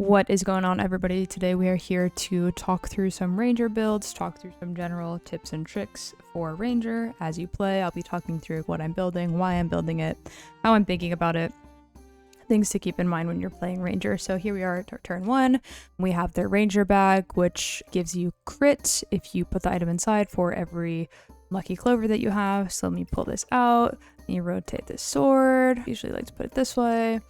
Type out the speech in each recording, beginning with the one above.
What is going on, everybody? Today we are here to talk through some ranger builds, talk through some general tips and tricks for ranger as you play. I'll be talking through what I'm building, why I'm building it, how I'm thinking about it, things to keep in mind when you're playing ranger. So here we are at turn 1. We have the ranger bag, which gives you crit if you put the item inside for every lucky clover that you have. So let me pull this out. And you rotate this sword. Usually like to put it this way.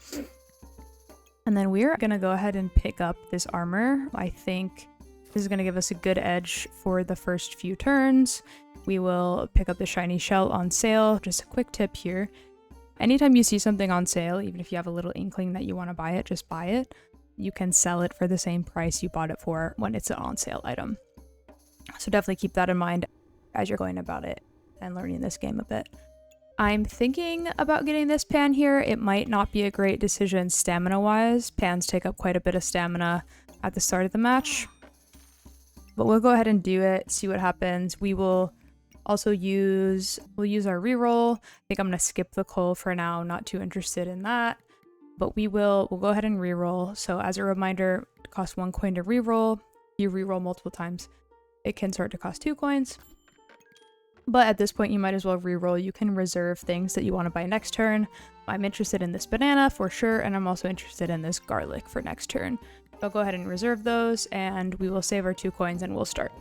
And then we're going to go ahead and pick up this armor. I think this is going to give us a good edge for the first few turns. We will pick up the shiny shell on sale. Just a quick tip here. Anytime you see something on sale, even if you have a little inkling that you want to buy it, just buy it. You can sell it for the same price you bought it for when it's an on sale item. So definitely keep that in mind as you're going about it and learning this game a bit. I'm thinking about getting this pan here. It might not be a great decision stamina-wise. Pans take up quite a bit of stamina at the start of the match. But we'll go ahead and do it, see what happens. We will also use our reroll. I think I'm going to skip the coal for now. Not too interested in that. But we'll go ahead and reroll. So as a reminder, it costs 1 coin to reroll. If you reroll multiple times, it can start to cost 2 coins. But at this point, you might as well reroll. You can reserve things that you want to buy next turn. I'm interested in this banana for sure, and I'm also interested in this garlic for next turn. I'll go ahead and reserve those, and we will save our 2 coins and we'll start.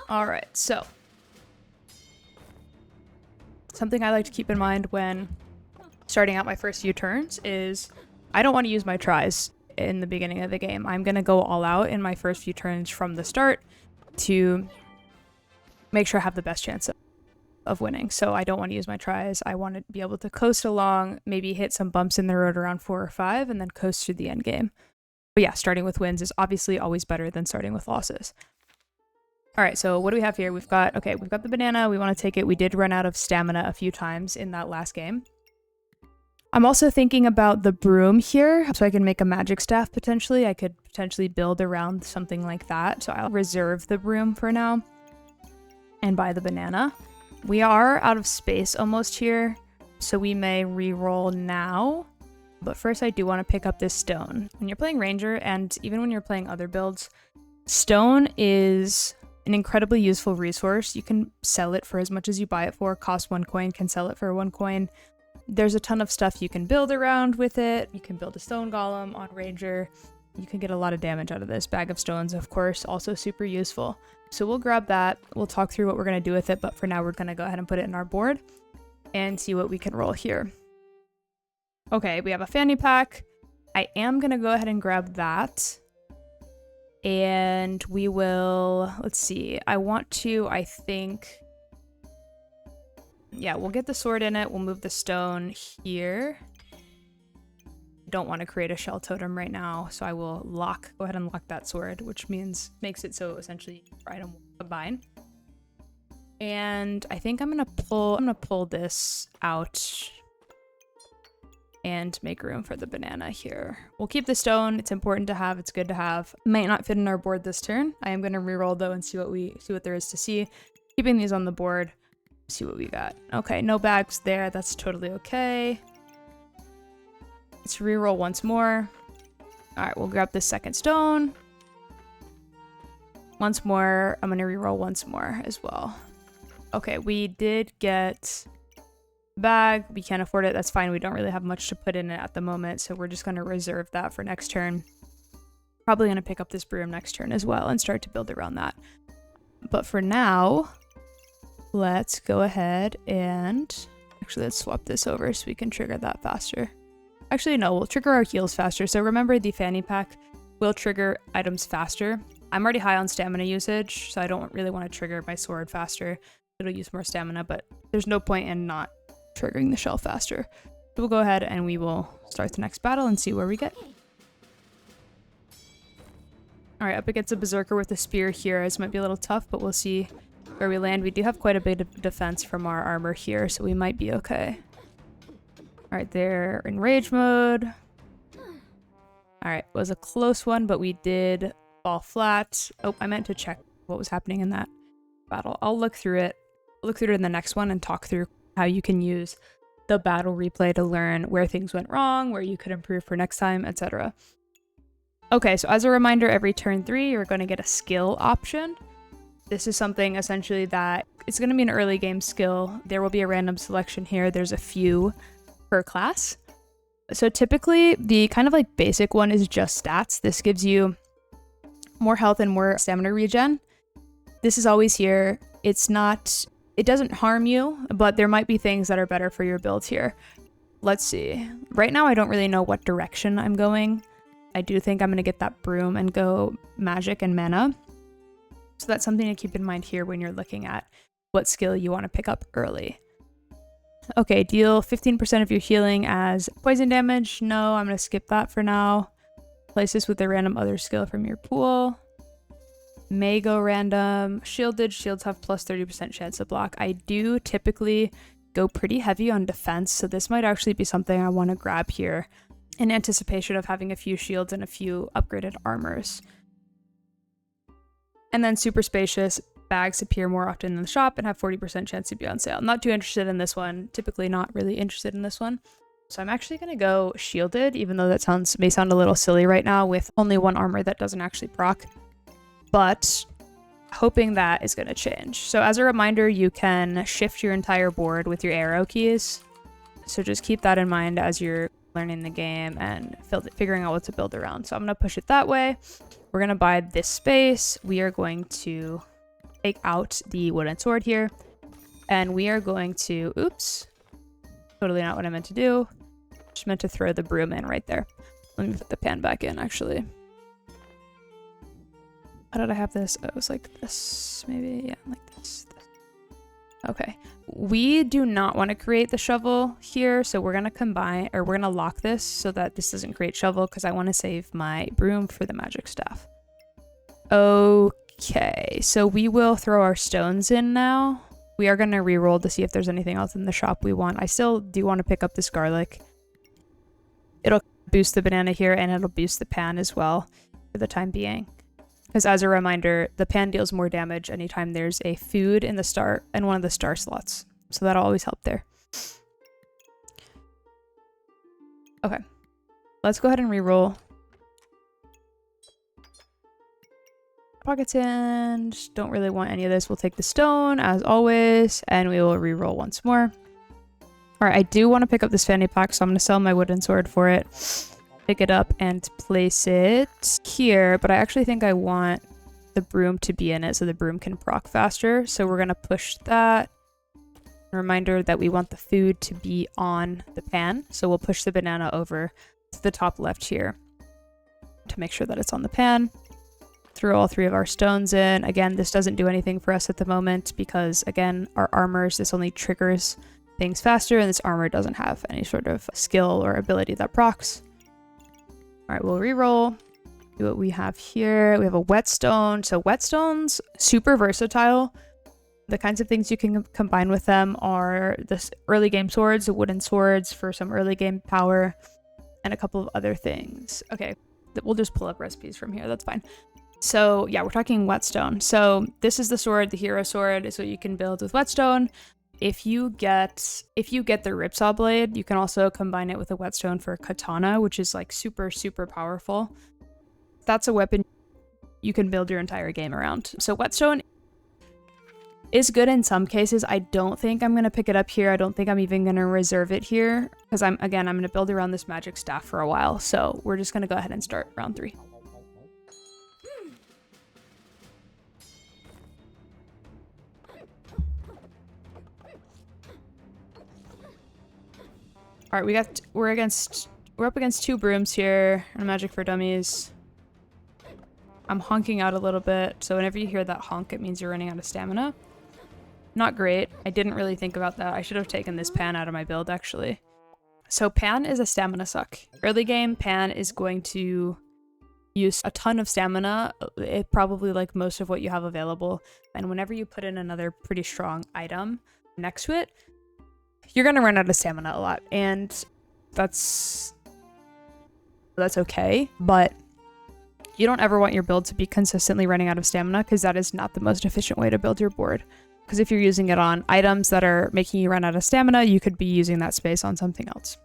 Alright, so something I like to keep in mind when starting out my first few turns is I don't want to use my tries in the beginning of the game. I'm going to go all out in my first few turns from the start to make sure I have the best chance of winning. So I don't want to use my tries. I want to be able to coast along, maybe hit some bumps in the road around 4 or 5, and then coast through the end game. But yeah, starting with wins is obviously always better than starting with losses. All right, so what do we have here? We've got the banana. We want to take it. We did run out of stamina a few times in that last game. I'm also thinking about the broom here, so I can make a magic staff potentially. I could potentially build around something like that. So I'll reserve the broom for now and buy the banana. We are out of space almost here, so we may re-roll now. But first I do want to pick up this stone. When you're playing ranger, and even when you're playing other builds, stone is an incredibly useful resource. You can sell it for as much as you buy it for. Cost 1 coin, can sell it for 1 coin. There's a ton of stuff you can build around with it. You can build a stone golem on ranger. You can get a lot of damage out of this. Bag of stones, of course, also super useful. So we'll grab that. We'll talk through what we're going to do with it, but for now we're going to go ahead and put it in our board and see what we can roll here. Okay, we have a fanny pack. I am going to go ahead and grab that. And we will, let's see, I think, yeah, we'll get the sword in it. We'll move the stone here. Don't want to create a shell totem right now, so I will go ahead and lock that sword, which makes it so essentially your item will combine. And I think I'm gonna pull this out and make room for the banana here. We'll keep the stone. It's important to have. It's good to have. Might not fit in our board this turn. I am gonna reroll though and see what there is to see. Keeping these on the board. See what we got. Okay, no bags there. That's totally okay. Let's reroll once more. All right, we'll grab the second stone. Once more. I'm going to reroll once more as well. Okay, we did get bag. We can't afford it. That's fine. We don't really have much to put in it at the moment, so we're just going to reserve that for next turn. Probably going to pick up this broom next turn as well and start to build around that. But for now, let's go ahead and actually let's swap this over so we can trigger that faster. Actually, no, we'll trigger our heals faster. So remember, the fanny pack will trigger items faster. I'm already high on stamina usage, so I don't really want to trigger my sword faster. It'll use more stamina, but there's no point in not triggering the shell faster. So we'll go ahead and we will start the next battle and see where we get. All right, up against a berserker with a spear here. This might be a little tough, but we'll see where we land. We do have quite a bit of defense from our armor here, so we might be okay. All right, they're in rage mode. All right, it was a close one, but we did fall flat. Oh, I meant to check what was happening in that battle. I'll look through it. I'll look through it in the next one and talk through how you can use the battle replay to learn where things went wrong, where you could improve for next time, etc. Okay, so as a reminder, every turn 3, you're going to get a skill option. This is something essentially that it's going to be an early game skill. There will be a random selection here. There's a few per class. So typically the kind of like basic one is just stats. This gives you more health and more stamina regen. This is always here. It doesn't harm you, but there might be things that are better for your build here. Let's see. Right now I don't really know what direction I'm going. I do think I'm going to get that broom and go magic and mana. So that's something to keep in mind here when you're looking at what skill you want to pick up early. Okay, deal 15% of your healing as poison damage. No, I'm going to skip that for now. Place this with a random other skill from your pool. May go random. Shielded. Shields have plus 30% chance to block. I do typically go pretty heavy on defense, so this might actually be something I want to grab here in anticipation of having a few shields and a few upgraded armors. And then super spacious. Bags appear more often in the shop and have 40% chance to be on sale. I'm not too interested in this one. Typically not really interested in this one. So I'm actually going to go shielded, even though that may sound a little silly right now with only one armor that doesn't actually proc. But hoping that is going to change. So as a reminder, you can shift your entire board with your arrow keys. So just keep that in mind as you're learning the game and figuring out what to build around. So I'm going to push it that way. We're going to buy this space. We are going to take out the wooden sword here. And we are going to, oops, totally not what I meant to do. Just meant to throw the broom in right there. Let me put the pan back in, actually. How did I have this? Oh, it was like this, maybe. Yeah, like this. Okay. We do not want to create the shovel here, so we're going to we're going to lock this so that this doesn't create shovel because I want to save my broom for the magic staff. Okay, so we will throw our stones in now. We are going to re-roll to see if there's anything else in the shop we want. I still do want to pick up this garlic. It'll boost the banana here and it'll boost the pan as well for the time being. Because as a reminder, the pan deals more damage anytime there's a food in one of the star slots. So that'll always help there. Okay. Let's go ahead and re-roll. Pockets in. Don't really want any of this. We'll take the stone as always. And we will re-roll once more. Alright, I do want to pick up this fanny pack, so I'm going to sell my wooden sword for it. Pick it up and place it here, but I actually think I want the broom to be in it so the broom can proc faster. So we're going to push that. A reminder that we want the food to be on the pan. So we'll push the banana over to the top left here to make sure that it's on the pan. Throw all 3 of our stones in. Again, this doesn't do anything for us at the moment because, again, our armors, this only triggers things faster, and this armor doesn't have any sort of skill or ability that procs. All right, we'll re-roll. Do what we have here. We have a whetstone. So whetstones, super versatile. The kinds of things you can combine with them are this early game swords, the wooden swords for some early game power, and a couple of other things. Okay, we'll just pull up recipes from here. That's fine. So yeah, we're talking whetstone. So this is the sword, the hero sword is what you can build with whetstone. If you get the ripsaw blade, you can also combine it with a whetstone for katana, which is like super, super powerful. That's a weapon you can build your entire game around. So whetstone is good in some cases. I don't think I'm going to pick it up here. I don't think I'm even going to reserve it here because I'm going to build around this magic staff for a while. So we're just going to go ahead and start round 3. All right, we're up against 2 brooms here on Magic for Dummies. I'm honking out a little bit, so whenever you hear that honk, it means you're running out of stamina. Not great. I didn't really think about that. I should have taken this pan out of my build, actually. So pan is a stamina suck. Early game, pan is going to use a ton of stamina, probably like most of what you have available. And whenever you put in another pretty strong item next to it, you're going to run out of stamina a lot, and that's okay, but you don't ever want your build to be consistently running out of stamina because that is not the most efficient way to build your board. Because if you're using it on items that are making you run out of stamina, you could be using that space on something else.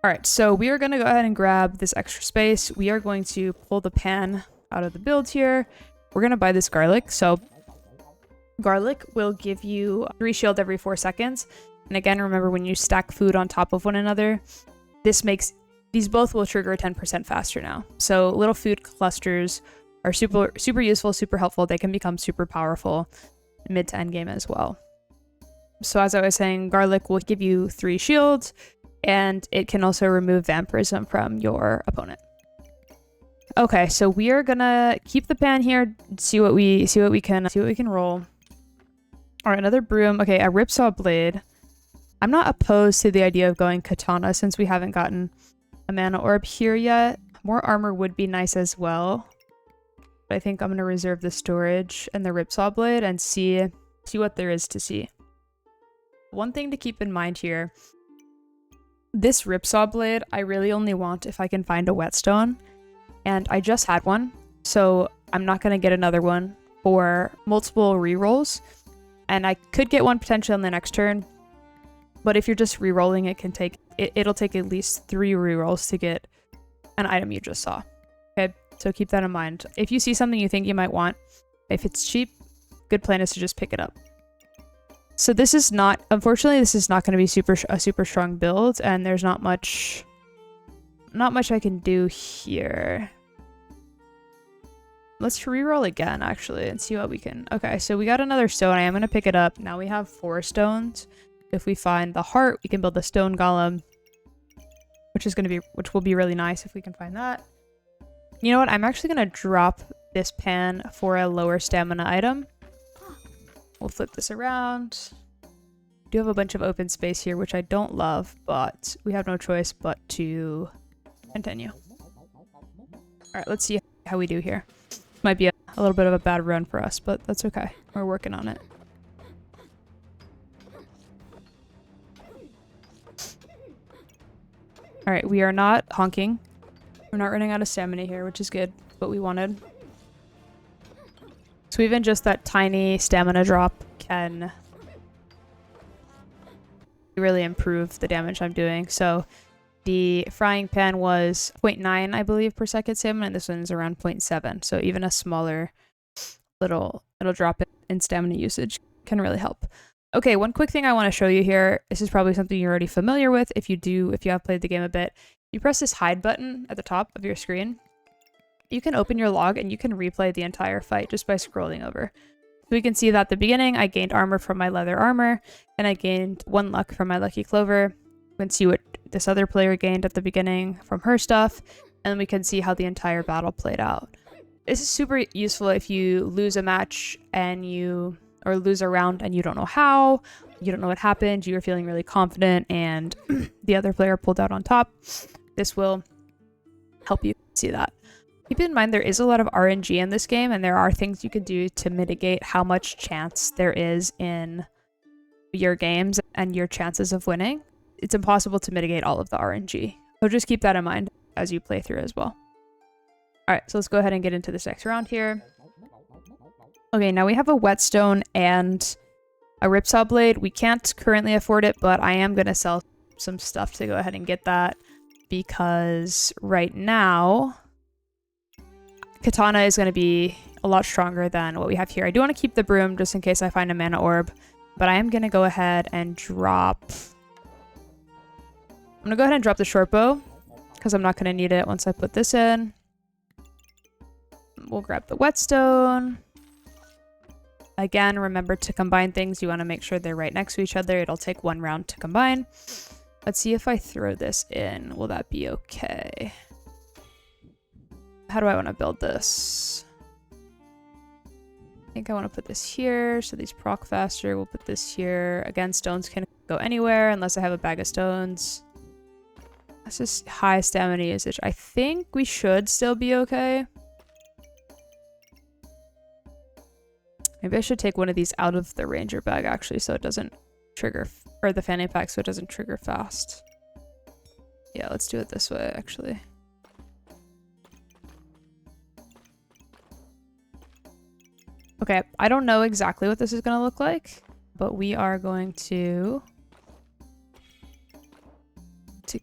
All right, so we are going to go ahead and grab this extra space. We are going to pull the pan out of the build here. We're going to buy this garlic. So garlic will give you 3 shield every 4 seconds. And again, remember when you stack food on top of one another, this makes these both will trigger 10% faster now. So little food clusters are super useful, super helpful. They can become super powerful mid to end game as well. So as I was saying, garlic will give you 3 shields, and it can also remove vampirism from your opponent. Okay, so we are gonna keep the pan here, see what we can roll. All right, another broom. Okay, a ripsaw blade. I'm not opposed to the idea of going katana since we haven't gotten a mana orb here yet. More armor would be nice as well. But I think I'm gonna reserve the storage and the ripsaw blade and see what there is to see. One thing to keep in mind here, this ripsaw blade I really only want if I can find a whetstone, and I just had one, so I'm not gonna get another one for multiple rerolls, and I could get one potentially on the next turn. But if you're just re-rolling, it'll take at least 3 re-rolls to get an item you just saw. Okay, so keep that in mind. If you see something you think you might want, if it's cheap, good plan is to just pick it up. So this is not, unfortunately, this is not going to be a super strong build, and there's not much I can do here. Let's re-roll again, actually, and see what we can. Okay, so we got another stone. I am going to pick it up. Now we have 4 stones. If we find the heart, we can build a stone golem, which will be really nice if we can find that. You know what? I'm actually gonna drop this pan for a lower stamina item. We'll flip this around. Do have a bunch of open space here, which I don't love, but we have no choice but to continue. All right, let's see how we do here. Might be a little bit of a bad run for us, but that's okay. We're working on it. All right, we are not honking. We're not running out of stamina here, which is good. What we wanted. So even just that tiny stamina drop can really improve the damage I'm doing. So the frying pan was 0.9, I believe, per second stamina, and this one is around 0.7. So even a smaller little drop in stamina usage can really help. Okay, one quick thing I want to show you here. This is probably something you're already familiar with. If you have played the game a bit, you press this hide button at the top of your screen. You can open your log and you can replay the entire fight just by scrolling over. So we can see that at the beginning, I gained armor from my leather armor, and I gained 1 luck from my lucky clover. We can see what this other player gained at the beginning from her stuff, and we can see how the entire battle played out. This is super useful if you lose a match or lose a round and you don't know how, you don't know what happened, you were feeling really confident and the other player pulled out on top. This will help you see that. Keep in mind there is a lot of RNG in this game, and there are things you can do to mitigate how much chance there is in your games and your chances of winning. It's impossible to mitigate all of the RNG. So just keep that in mind as you play through as well. All right, so let's go ahead and get into this next round here. Okay, now we have a whetstone and a ripsaw blade. We can't currently afford it, but I am going to sell some stuff to go ahead and get that, because right now katana is going to be a lot stronger than what we have here. I do want to keep the broom just in case I find a mana orb, but I am going to go ahead and drop... I'm going to go ahead and drop the short bow because I'm not going to need it once I put this in. We'll grab the whetstone. Again, remember to combine things. You want to make sure they're right next to each other. It'll take 1 round to combine. Let's see if I throw this in. Will that be okay? How do I want to build this? I think I want to put this here so these proc faster. We'll put this here. Again, stones can go anywhere unless I have a bag of stones. This is high stamina usage. I think we should still be okay. Maybe I should take one of these out of the ranger bag, actually, so it doesn't trigger, or the fanny pack, so it doesn't trigger fast. Yeah, let's do it this way, actually. Okay, Okay, I don't know exactly what this is going to look like, but we are going to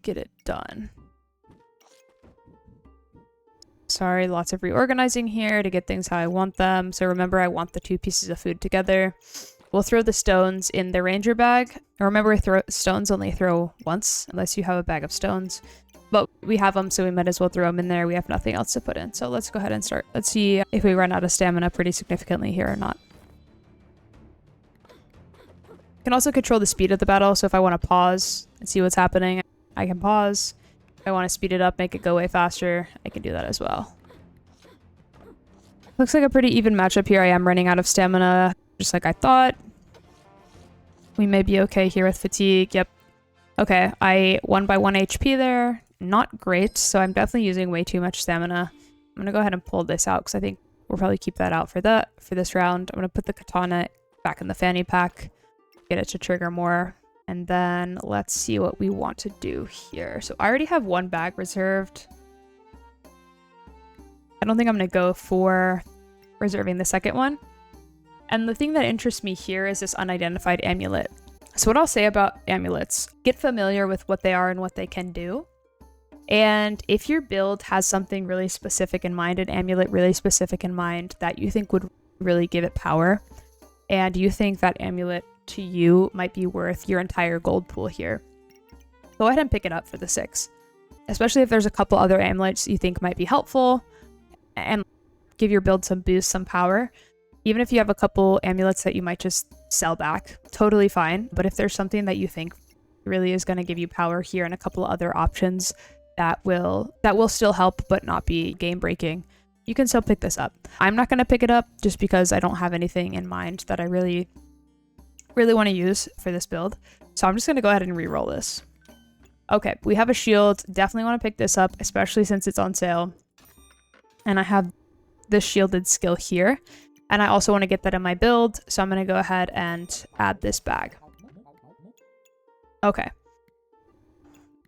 get it done. Sorry, lots of reorganizing here to get things how I want them. So remember, I want the 2 pieces of food together. We'll throw the stones in the ranger bag. Remember, stones only throw once, unless you have a bag of stones. But we have them, so we might as well throw them in there. We have nothing else to put in. So let's go ahead and start. Let's see if we run out of stamina pretty significantly here or not. I can also control the speed of the battle. So if I want to pause and see what's happening, I can pause. If I want to speed it up, make it go way faster, I can do that as well. Looks like a pretty even matchup here. I am running out of stamina, just like I thought. We may be okay here with fatigue. Yep. Okay, I won by 1 HP there. Not great, so I'm definitely using way too much stamina. I'm going to go ahead and pull this out because I think we'll probably keep that out for this round. I'm going to put the katana back in the fanny pack, get it to trigger more. And then let's see what we want to do here. So I already have 1 bag reserved. I don't think I'm going to go for reserving the second one. And the thing that interests me here is this unidentified amulet. So what I'll say about amulets, get familiar with what they are and what they can do. And if your build has something really specific in mind, an amulet really specific in mind that you think would really give it power, and you think that amulet to you might be worth your entire gold pool here, go ahead and pick it up for the 6. Especially if there's a couple other amulets you think might be helpful and give your build some boost, some power. Even if you have a couple amulets that you might just sell back, totally fine. But if there's something that you think really is going to give you power here and a couple other options that will still help but not be game breaking, you can still pick this up. I'm not going to pick it up just because I don't have anything in mind that I really want to use for this build. So I'm just going to go ahead and re-roll this. Okay, we have a shield. Definitely want to pick this up, especially since it's on sale. And I have this shielded skill here. And I also want to get that in my build. So I'm going to go ahead and add this bag. Okay.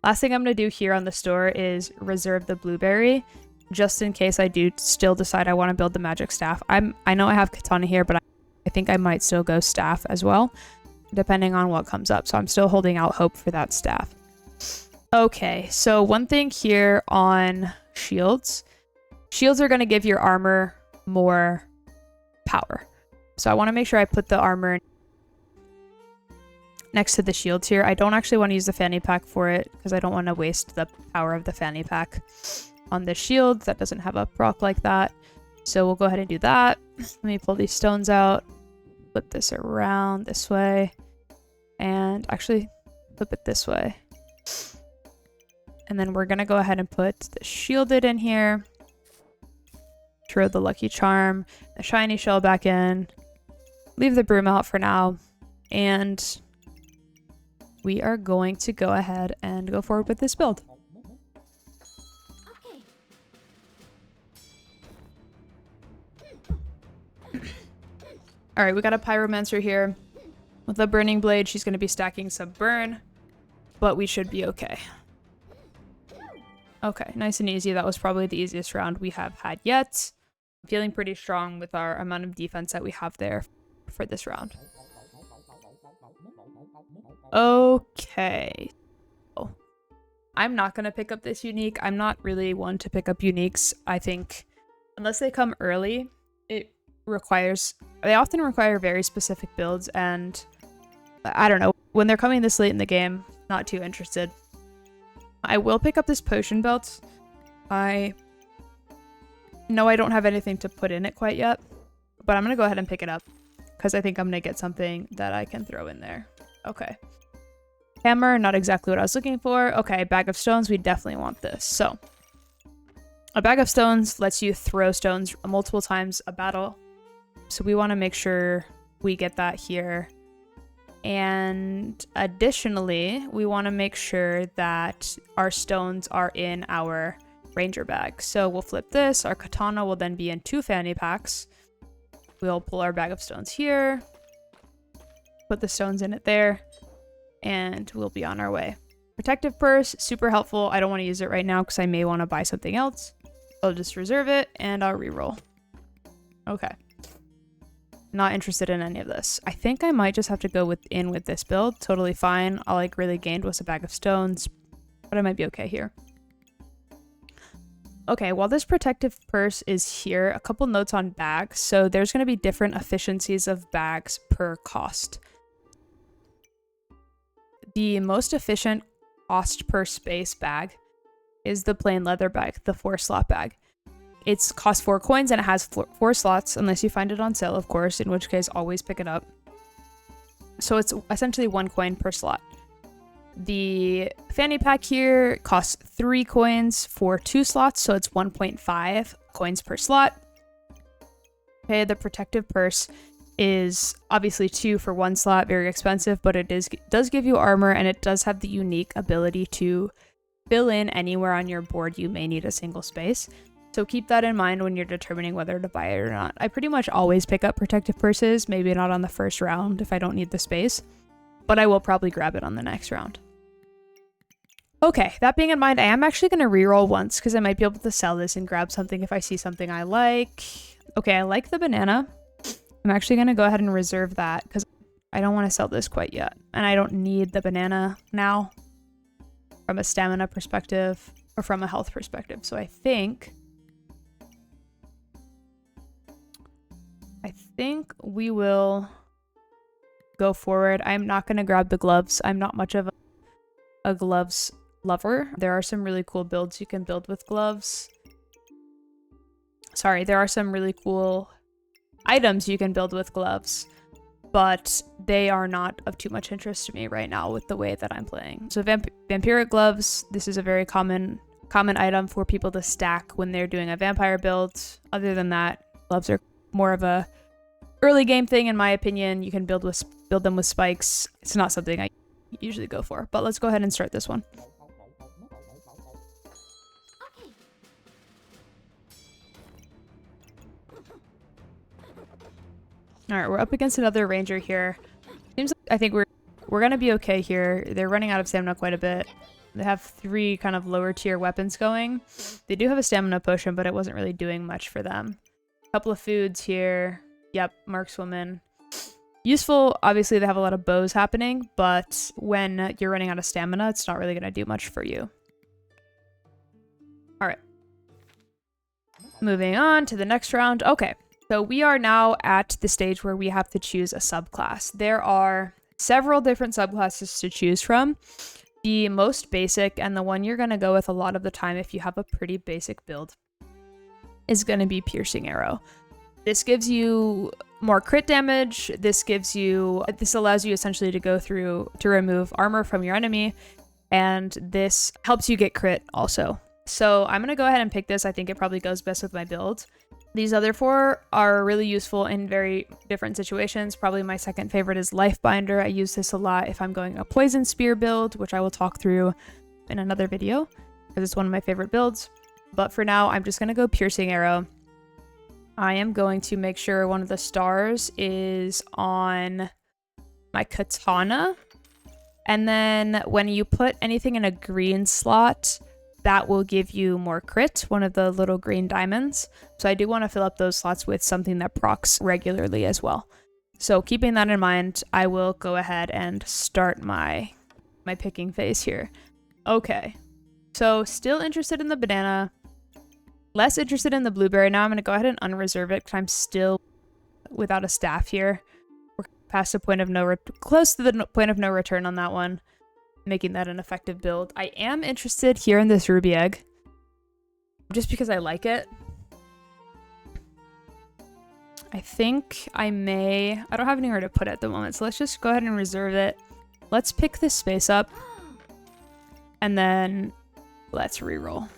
Last thing I'm going to do here on the store is reserve the blueberry, just in case I do still decide I want to build the magic staff. I know I have katana here, but I think I might still go staff as well, depending on what comes up. So I'm still holding out hope for that staff. Okay, so one thing here on shields. Shields are going to give your armor more power. So I want to make sure I put the armor next to the shields here. I don't actually want to use the fanny pack for it because I don't want to waste the power of the fanny pack on the shield that doesn't have a proc like that. So we'll go ahead and do that. Let me pull these stones out, flip this around this way, and actually flip it this way. And then we're going to go ahead and put the shielded in here, throw the lucky charm, the shiny shell back in, leave the broom out for now, and we are going to go ahead and go forward with this build. All right, we got a pyromancer here with a burning blade. She's going to be stacking some burn, but we should be okay. Okay, nice and easy. That was probably the easiest round we have had yet. I'm feeling pretty strong with our amount of defense that we have there for this round. Okay. Oh. I'm not going to pick up this unique. I'm not really one to pick up uniques. I think unless they come early, they often require very specific builds, and I don't know, when they're coming this late in the game, not too interested. I will pick up this potion belt. I know I don't have anything to put in it quite yet, but I'm gonna go ahead and pick it up because I think I'm gonna get something that I can throw in there. Okay. Hammer, not exactly what I was looking for. Okay, bag of stones, we definitely want this. So a bag of stones lets you throw stones multiple times a battle. So we want to make sure we get that here. And additionally, we want to make sure that our stones are in our ranger bag. So we'll flip this. Our katana will then be in 2 fanny packs. We'll pull our bag of stones here, put the stones in it there, and we'll be on our way. Protective purse, super helpful. I don't want to use it right now because I may want to buy something else. I'll just reserve it and I'll reroll. Okay. Not interested in any of this. I think I might just have to go with this build. Totally fine. All I really gained was a bag of stones, but I might be okay here. Okay, while this protective purse is here, a couple notes on bags. So there's going to be different efficiencies of bags per cost. The most efficient cost per space bag is the plain leather bag, the 4-slot bag. It's costs 4 coins and it has 4 slots, unless you find it on sale, of course, in which case always pick it up. So it's essentially 1 coin per slot. The fanny pack here costs 3 coins for 2 slots, so it's 1.5 coins per slot. Okay, the protective purse is obviously 2 for 1 slot, very expensive, but it does give you armor, and it does have the unique ability to fill in anywhere on your board you may need a single space. So keep that in mind when you're determining whether to buy it or not. I pretty much always pick up protective purses, maybe not on the first round if I don't need the space, but I will probably grab it on the next round. Okay, that being in mind, I am actually going to reroll once because I might be able to sell this and grab something if I see something I like. Okay, I like the banana. I'm actually going to go ahead and reserve that because I don't want to sell this quite yet. And I don't need the banana now from a stamina perspective or from a health perspective. So I think we will go forward. I'm not going to grab the gloves. I'm not much of a gloves lover. There are some really cool builds you can build with gloves. Sorry, there are some really cool items you can build with gloves, but they are not of too much interest to me right now with the way that I'm playing. So vampiric gloves, this is a very common item for people to stack when they're doing a vampire build. Other than that, gloves are more of a early game thing in my opinion. You can build them with spikes. It's not something I usually go for, but let's go ahead and start this one. All right, we're up against another ranger here. Seems like I think we're gonna be okay here. They're running out of stamina quite a bit. They have 3 kind of lower tier weapons going. They do have a stamina potion, but it wasn't really doing much for them. A couple of foods here. Yep, markswoman. Useful, obviously they have a lot of bows happening, but when you're running out of stamina, it's not really gonna do much for you. All right. Moving on to the next round. Okay. So we are now at the stage where we have to choose a subclass. There are several different subclasses to choose from. The most basic, and the one you're going to go with a lot of the time if you have a pretty basic build, is going to be Piercing Arrow. This gives you more crit damage. This allows you essentially to go through to remove armor from your enemy, and this helps you get crit also. So I'm going to go ahead and pick this. I think it probably goes best with my build. These other 4 are really useful in very different situations. Probably my second favorite is Lifebinder. I use this a lot if I'm going a Poison Spear build, which I will talk through in another video because it's one of my favorite builds. But for now, I'm just going to go Piercing Arrow. I am going to make sure one of the stars is on my katana. And then when you put anything in a green slot, that will give you more crit, one of the little green diamonds. So I do want to fill up those slots with something that procs regularly as well. So keeping that in mind, I will go ahead and start my picking phase here. Okay, so still interested in the banana, less interested in the blueberry. Now I'm going to go ahead and unreserve it because I'm still without a staff here. We're past the point of close to the point of no return on that one, making that an effective build. I am interested here in this ruby egg, just because I like it. I think I don't have anywhere to put it at the moment, so let's just go ahead and reserve it. Let's pick this space up, and then let's reroll.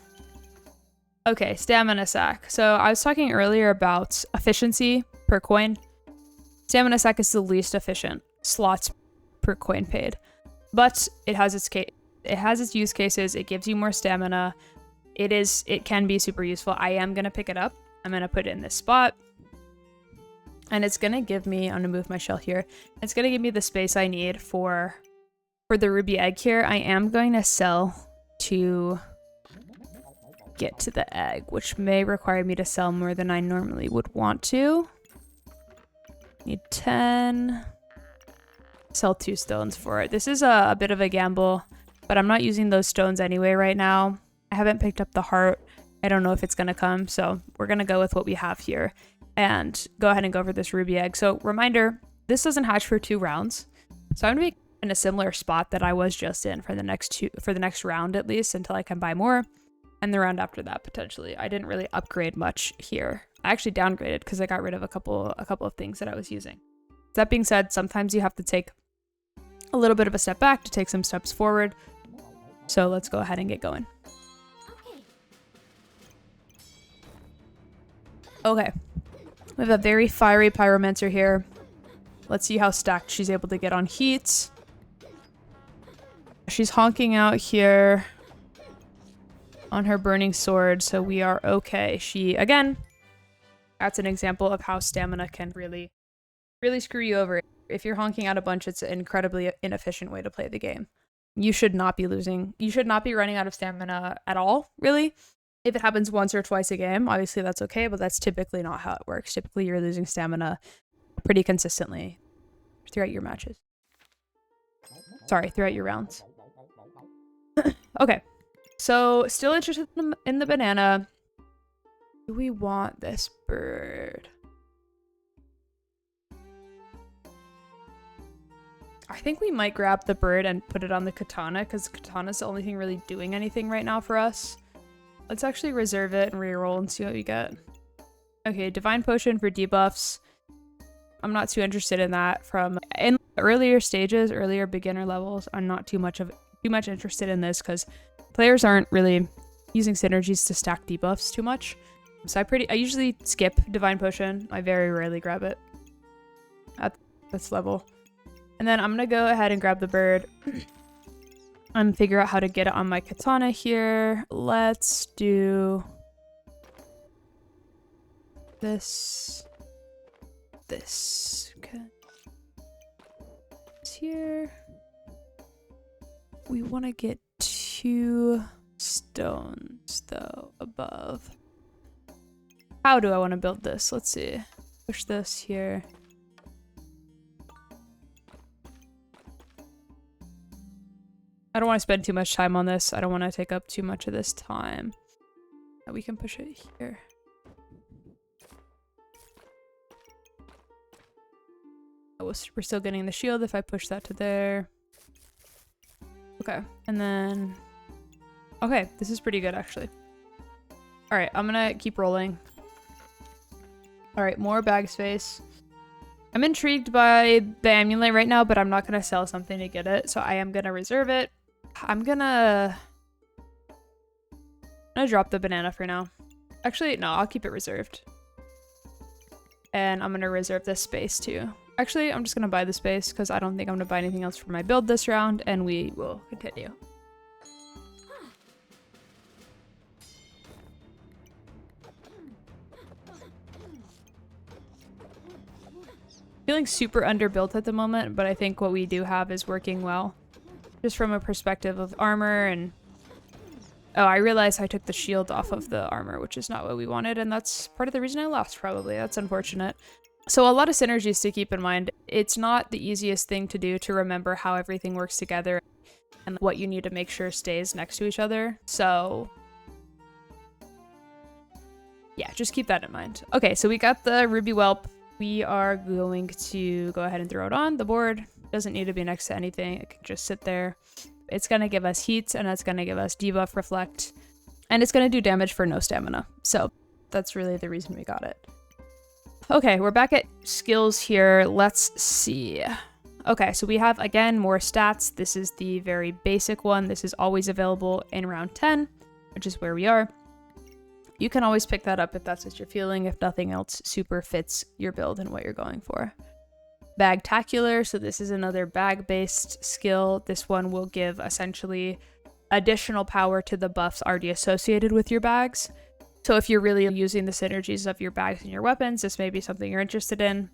Okay, stamina sack. So I was talking earlier about efficiency per coin. Stamina sack is the least efficient slots per coin paid. But it has its use cases. It gives you more stamina. It can be super useful. I am gonna pick it up. I'm gonna put it in this spot, and it's gonna give me. I'm gonna move my shell here. It's gonna give me the space I need for the ruby egg here. I am going to sell to get to the egg, which may require me to sell more than I normally would want to. Need 10. Sell 2 stones for it. This is a bit of a gamble, but I'm not using those stones anyway right now. I haven't picked up the heart. I don't know if it's going to come, so we're going to go with what we have here and go ahead and go for this ruby egg. So reminder, this doesn't hatch for 2 rounds. So I'm going to be in a similar spot that I was just in for the next round at least, until I can buy more, and the round after that potentially. I didn't really upgrade much here. I actually downgraded because I got rid of a couple of things that I was using. That being said, sometimes you have to take a little bit of a step back to take some steps forward. So let's go ahead and get going. Okay, we have a very fiery pyromancer here. Let's see how stacked she's able to get on heat. She's honking out here on her burning sword, so we are okay. She, again, that's an example of how stamina can really screw you over. If you're honking out a bunch, it's an incredibly inefficient way to play the game. You should not be losing. You should not be running out of stamina at all, really. If it happens once or twice a game, obviously that's okay, but that's typically not how it works. Typically, you're losing stamina pretty consistently throughout your matches. Sorry, throughout your rounds. Okay, so still interested in the banana. Do we want this bird? I think we might grab the bird and put it on the katana, because the katana's the only thing really doing anything right now for us. Let's actually reserve it and reroll and see what we get. Okay, divine potion for debuffs. I'm not too interested in that. In earlier stages, earlier beginner levels, I'm not too much interested in this because players aren't really using synergies to stack debuffs too much. So I usually skip divine potion. I very rarely grab it at this level. And then I'm gonna go ahead and grab the bird and figure out how to get it on my katana here. Let's do this. Okay. It's here. We want to get 2 stones though above. How do I want to build this? Let's see. Push this here. I don't want to spend too much time on this. I don't want to take up too much of this time. We can push it here. Oh, we're still getting the shield if I push that to there. Okay, and then... Okay, this is pretty good actually. Alright, I'm gonna keep rolling. Alright, more bag space. I'm intrigued by the amulet right now, but I'm not gonna sell something to get it, so I am gonna reserve it. I'm gonna drop the banana for now. Actually, no, I'll keep it reserved. And I'm gonna reserve this space too. Actually, I'm just gonna buy the space because I don't think I'm gonna buy anything else for my build this round, and we will continue. Feeling super underbuilt at the moment, but I think what we do have is working well. Just from a perspective of armor and... Oh, I realized I took the shield off of the armor, which is not what we wanted, and that's part of the reason I lost, probably. That's unfortunate. So a lot of synergies to keep in mind. It's not the easiest thing to do to remember how everything works together and what you need to make sure stays next to each other. So... yeah, just keep that in mind. Okay, so we got the ruby whelp. We are going to go ahead and throw it on the board. Doesn't need to be next to anything. It can just sit there. It's going to give us heat, and it's going to give us debuff reflect, and it's going to do damage for no stamina. So that's really the reason we got it. Okay, we're back at skills here. Let's see. Okay, so we have, again, more stats. This is the very basic one. This is always available in round 10, which is where we are. You can always pick that up if that's what you're feeling, if nothing else super fits your build and what you're going for. Bagtacular, so this is another bag-based skill. This one will give essentially additional power to the buffs already associated with your bags. So if you're really using the synergies of your bags and your weapons, this may be something you're interested in.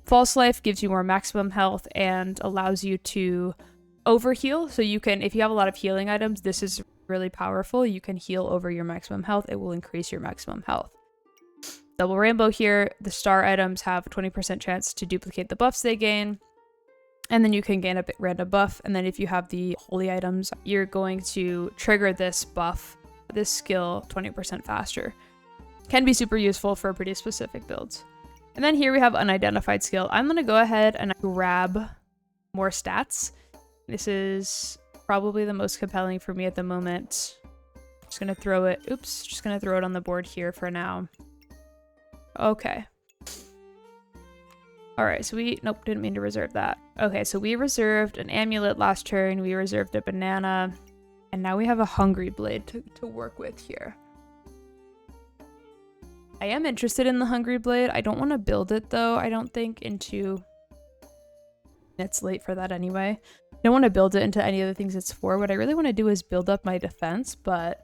False Life gives you more maximum health and allows you to overheal. So you can, if you have a lot of healing items, this is really powerful. You can heal over your maximum health. It will increase your maximum health. double rainbow here. The star items have a 20% chance to duplicate the buffs they gain. And then you can gain a random buff. And then if you have the holy items, you're going to trigger this buff, this skill 20% faster. Can be super useful for pretty specific builds. And then here we have unidentified skill. I'm going to go ahead and grab more stats. This is probably the most compelling for me at the moment. Just going to throw it. Oops. Just going to throw it on the board here for now. Okay. All right, so nope, didn't mean to reserve that. Okay, so we reserved an amulet last turn, we reserved a banana, and now we have a hungry blade to work with here. I am interested in the hungry blade. I don't want to build it though, I don't think, into... It's late for that anyway. I don't want to build it into any of the things it's for. What I really want to do is build up my defense, but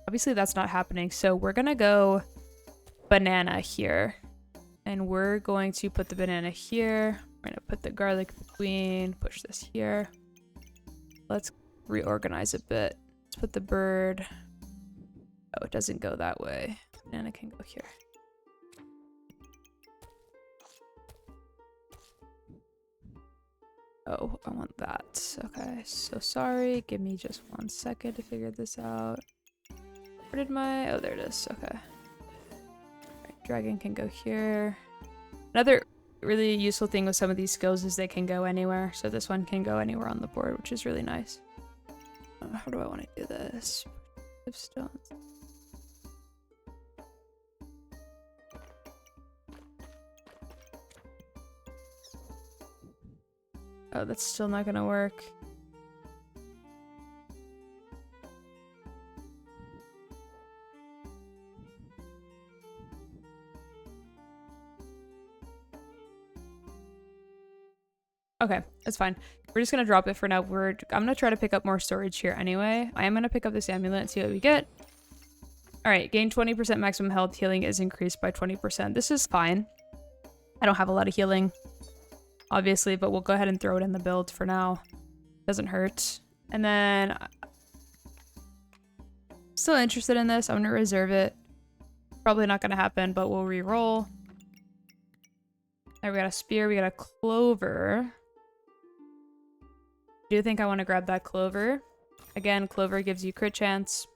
obviously that's not happening. So we're gonna go banana here. And we're going to put the banana here. We're going to put the garlic between, push this here. Let's reorganize a bit. Let's put the bird. Oh, it doesn't go that way. Banana can go here. Oh, I want that. Okay, so sorry. Give me just 1 second to figure this out. Where did my... Oh, there it is. Okay. Dragon can go here. Another really useful thing with some of these skills is they can go anywhere. So this one can go anywhere on the board, which is really nice. How do I want to do this? Stones. Oh, that's still not gonna work. Okay, that's fine. We're just gonna drop it for now. I'm gonna try to pick up more storage here anyway. I am gonna pick up this amulet and see what we get. All right, gain 20% maximum health. Healing is increased by 20%. This is fine. I don't have a lot of healing, obviously, but we'll go ahead and throw it in the build for now. Doesn't hurt. And then, still interested in this. I'm gonna reserve it. Probably not gonna happen, but we'll re-roll. There, we got a spear. We got a clover. I do think I want to grab that clover. Again, clover gives you crit chance.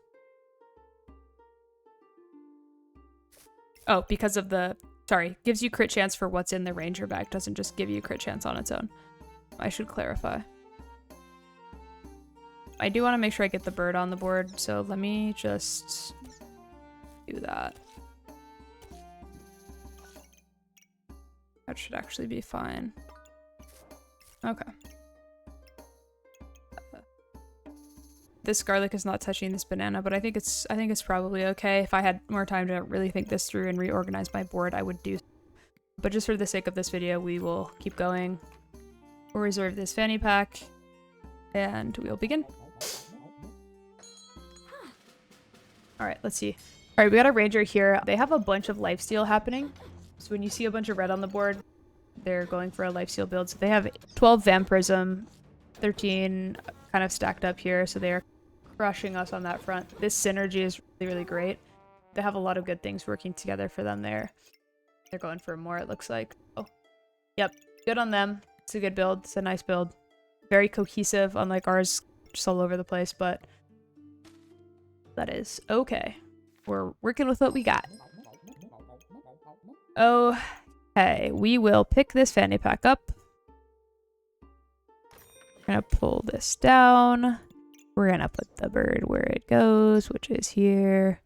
Oh, because of the... Sorry, gives you crit chance for what's in the ranger bag. Doesn't just give you crit chance on its own. I should clarify. I do want to make sure I get the bird on the board, so let me just do that. That should actually be fine. Okay. This garlic is not touching this banana, but I think it's probably okay. If I had more time to really think this through and reorganize my board, I would do. But just for the sake of this video, we will keep going. We'll reserve this fanny pack, and we'll begin. All right, let's see. All right, we got a ranger here. They have a bunch of lifesteal happening. So when you see a bunch of red on the board, they're going for a lifesteal build. So they have 12 vampirism, 13 kind of stacked up here. So they're crushing us on that front. This synergy is really, really great. They have a lot of good things working together for them there. They're going for more, it looks like. Oh, yep. Good on them. It's a good build. It's a nice build. Very cohesive, unlike ours, just all over the place, but that is okay. We're working with what we got. Okay, we will pick this fanny pack up. We're gonna pull this down. We're gonna put the bird where it goes, which is here.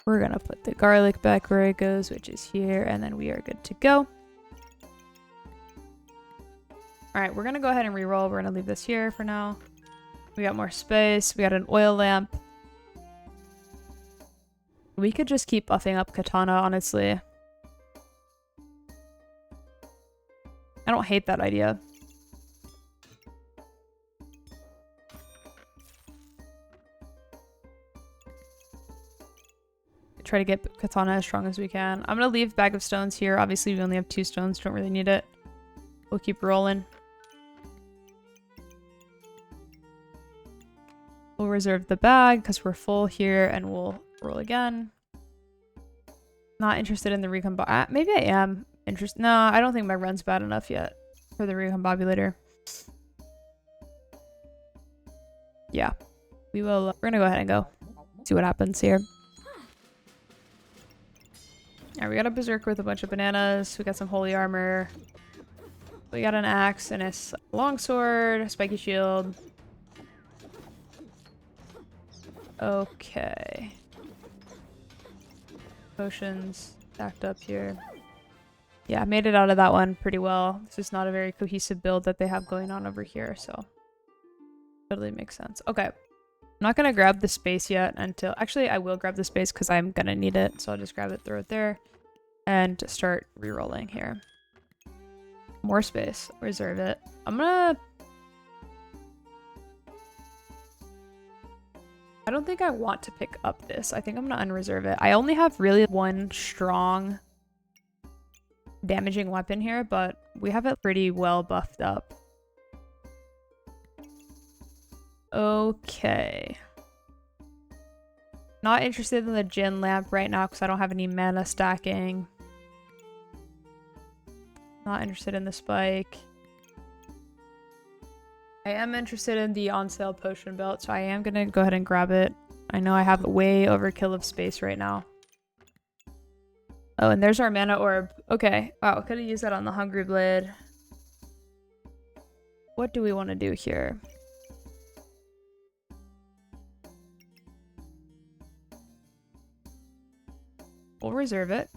We're gonna put the garlic back where it goes, which is here, and then we are good to go. Alright, we're gonna go ahead and re-roll. We're gonna leave this here for now. We got more space. We got an oil lamp. We could just keep buffing up Katana, honestly. I don't hate that idea. Try to get Katana as strong as we can. I'm gonna leave Bag of Stones here. Obviously, we only have 2 stones. Don't really need it. We'll keep rolling. We'll reserve the bag because we're full here, and we'll roll again. Not interested in the maybe I am interested. No, I don't think my run's bad enough yet for the recombobulator. Yeah, we will. We're gonna go ahead and go see what happens here. Alright, we got a berserker with a bunch of bananas. We got some holy armor. We got an axe and a longsword, a spiky shield. Okay. Potions stacked up here. Yeah, I made it out of that one pretty well. This is not a very cohesive build that they have going on over here, so totally makes sense. Okay. I'm not gonna grab the space yet until... Actually, I will grab the space because I'm gonna need it, so I'll just grab it, throw it there, and start re-rolling here. More space. Reserve it. I'm gonna... I don't think I want to pick up this. I think I'm gonna unreserve it. I only have really one strong damaging weapon here, but we have it pretty well buffed up. Okay. Not interested in the Jinn lamp right now because I don't have any mana stacking. Not interested in the spike. I am interested in the on sale potion belt, so I am gonna go ahead and grab it. I know I have way overkill of space right now. Oh, and there's our mana orb. Okay. Wow, could have used that on the Hungry Blade. What do we want to do here? We'll reserve it.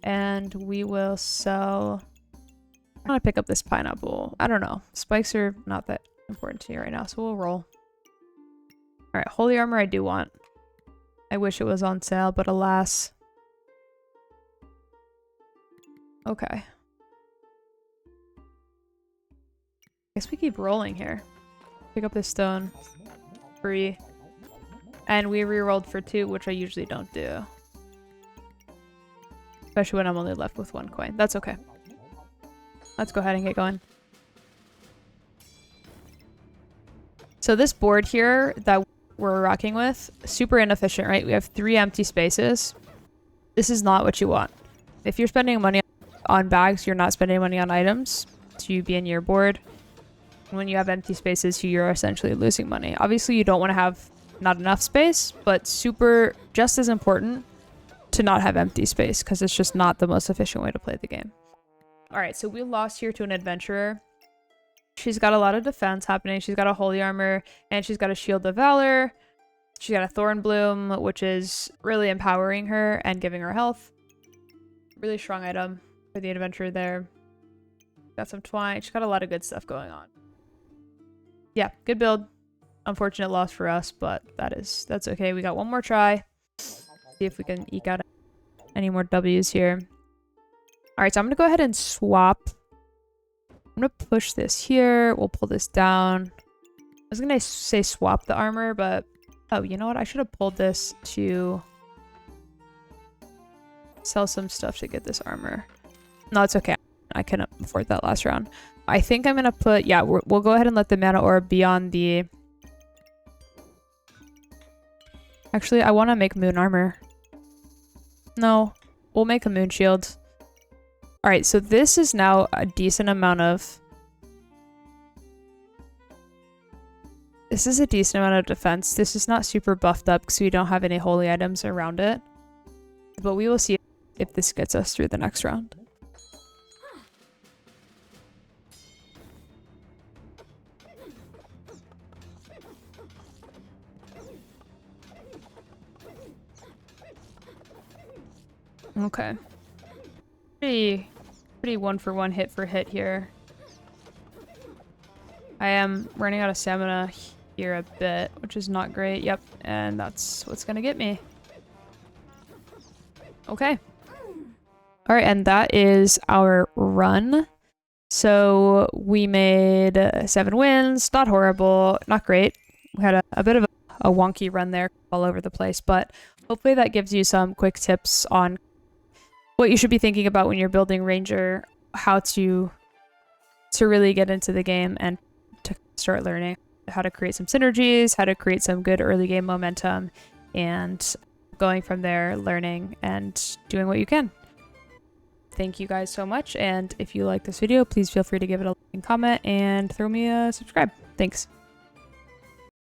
And we will sell... I want to pick up this pineapple. I don't know. Spikes are not that important to me right now, so we'll roll. Alright, holy armor I do want. I wish it was on sale, but alas. Okay. Guess we keep rolling here. Pick up this stone. Free. And we re-rolled for 2, which I usually don't do. Especially when I'm only left with 1 coin. That's okay. Let's go ahead and get going. So this board here that we're rocking with, super inefficient, right? We have 3 empty spaces. This is not what you want. If you're spending money on bags, you're not spending money on items to be in your board. When you have empty spaces, you're essentially losing money. Obviously, you don't want to have not enough space, but super just as important to not have empty space because it's just not the most efficient way to play the game. All right, so we lost here to an adventurer. She's got a lot of defense happening. She's got a holy armor and she's got a shield of valor. She's got a thorn bloom, which is really empowering her and giving her health. Really strong item for the adventurer there. Got some twine. She's got a lot of good stuff going on. Yeah, good build. Unfortunate loss for us, but that's okay. We got one more try. See if we can eke out any more W's here. All right, so I'm gonna go ahead and swap. I'm gonna push this here. We'll pull this down. I was gonna say swap the armor, but oh, you know what? I should have pulled this to sell some stuff to get this armor. No, it's okay. I couldn't afford that last round. I think I'm gonna put, yeah, we'll go ahead and let the mana orb be on the... Actually, I want to make moon armor. No, we'll make a moon shield. All right, so this is now a decent amount of... This is a decent amount of defense. This is not super buffed up because we don't have any holy items around it. But we will see if this gets us through the next round. Okay. Pretty one-for-one, hit-for-hit here. I am running out of stamina here a bit, which is not great. Yep, and that's what's gonna get me. Okay. All right, and that is our run. So we made 7 wins. Not horrible, not great. We had a bit of a wonky run there all over the place, but hopefully that gives you some quick tips on what you should be thinking about when you're building Ranger, how to really get into the game and to start learning how to create some synergies, how to create some good early game momentum, and going from there, learning and doing what you can. Thank you guys so much. And if you like this video, please feel free to give it a like and comment and throw me a subscribe. Thanks.